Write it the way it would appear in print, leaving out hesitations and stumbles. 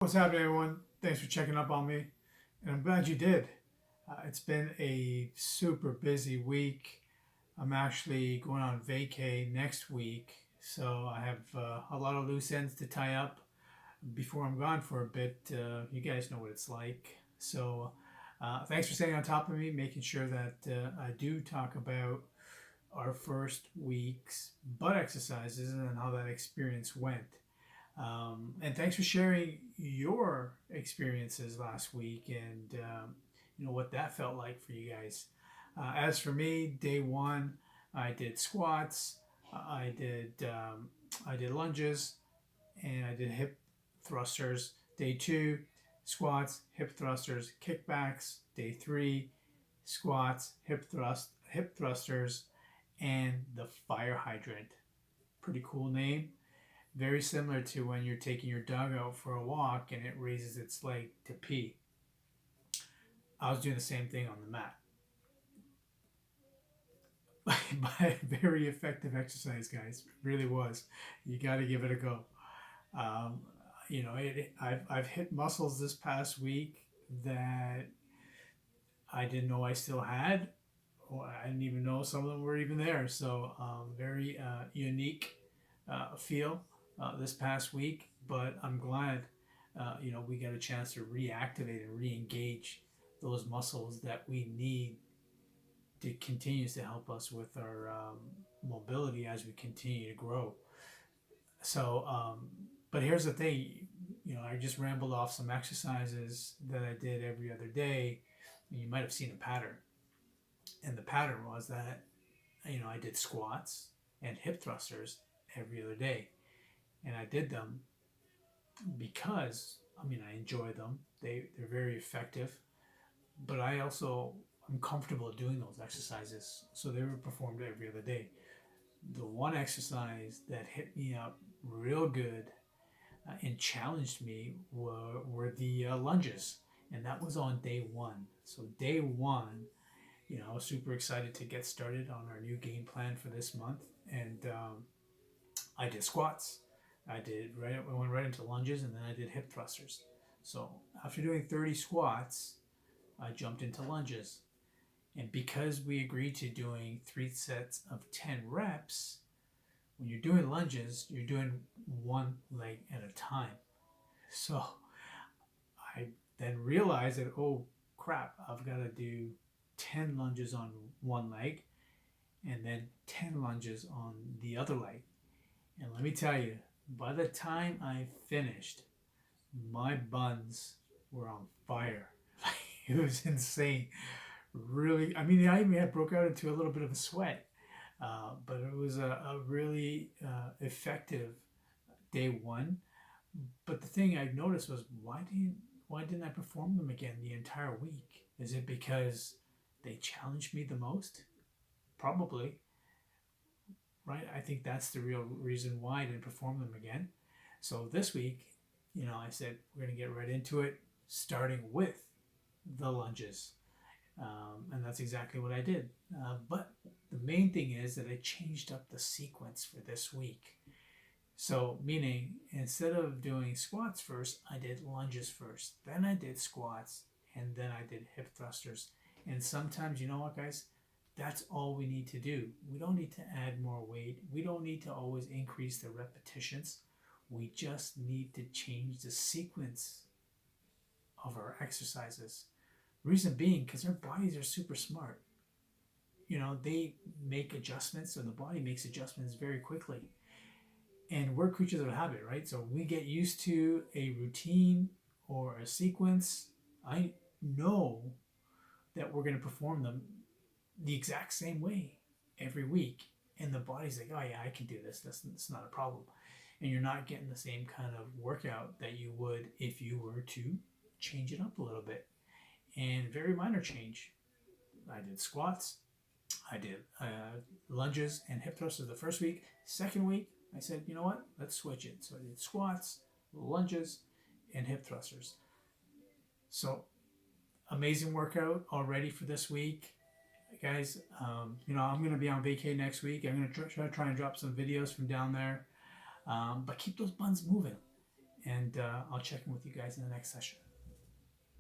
What's happening, everyone? Thanks for checking up on me, and I'm glad you did. It's been a super busy week. I'm actually going on vacay next week, so I have a lot of loose ends to tie up before I'm gone for a bit. You guys know what it's like. So, thanks for staying on top of me, making sure that I do talk about our first week's butt exercises and how that experience went. And thanks for sharing your experiences last week and what that felt like for you guys. As for me, day one, I did squats, I did I did lunges, and I did hip thrusters. Day two, squats, hip thrusters, kickbacks. Day three, squats, hip thrusters, and the fire hydrant. Pretty cool name, very similar to when you're taking your dog out for a walk and it raises its leg to pee. I was doing the same thing on the mat. But very effective exercise, guys. It really was. You got to give it a go. Um, I've hit muscles this past week that I didn't know I still had. Or I didn't even know some of them were even there. So very unique feel this past week. But I'm glad we got a chance to reactivate and re-engage those muscles that we need to continues to help us with our mobility as we continue to grow. But here's the thing, I just rambled off some exercises that I did every other day. You might have seen a pattern, and the pattern was that I did squats and hip thrusters every other day, and I did them because I enjoy them. They're very effective, but I also I'm comfortable doing those exercises, so they were performed every other day. The one exercise that hit me up real good and challenged me were the lunges, and that was on day one. So day one, I was super excited to get started on our new game plan for this month, and I did squats. I went right into lunges, and then I did hip thrusters. So after doing 30 squats, I jumped into lunges. And because we agreed to doing 3 sets of 10 reps, when you're doing lunges, you're doing one leg at a time. So I then realized that, oh crap, I've got to do 10 lunges on one leg and then 10 lunges on the other leg. And let me tell you, by the time I finished, my buns were on fire. It was insane. Really, I even had broke out into a little bit of a sweat. But it was a really effective day one. But the thing I noticed was, why didn't I perform them again the entire week? Is it because they challenged me the most? Probably, right? I think that's the real reason why I didn't perform them again. So this week, I said we're gonna get right into it, starting with the lunges. And that's exactly what I did. But the main thing is that I changed up the sequence for this week. So, meaning instead of doing squats first, I did lunges first, then I did squats, and then I did hip thrusters. And sometimes, you know what, guys? That's all we need to do. We don't need to add more weight. We don't need to always increase the repetitions. We just need to change the sequence of our exercises. Reason being, because our bodies are super smart. They make adjustments, and the body makes adjustments very quickly. And we're creatures of habit, right? So we get used to a routine or a sequence. I know that we're going to perform them the exact same way every week. And the body's like, oh, yeah, I can do this. That's not a problem. And you're not getting the same kind of workout that you would if you were to change it up a little bit. And very minor change. I did squats, I did lunges and hip thrusters the first week. Second week, I said, you know what? Let's switch it. So I did squats, lunges, and hip thrusters. So amazing workout already for this week, guys. I'm going to be on vacay next week. I'm going to try and drop some videos from down there. But keep those buns moving. And I'll check in with you guys in the next session.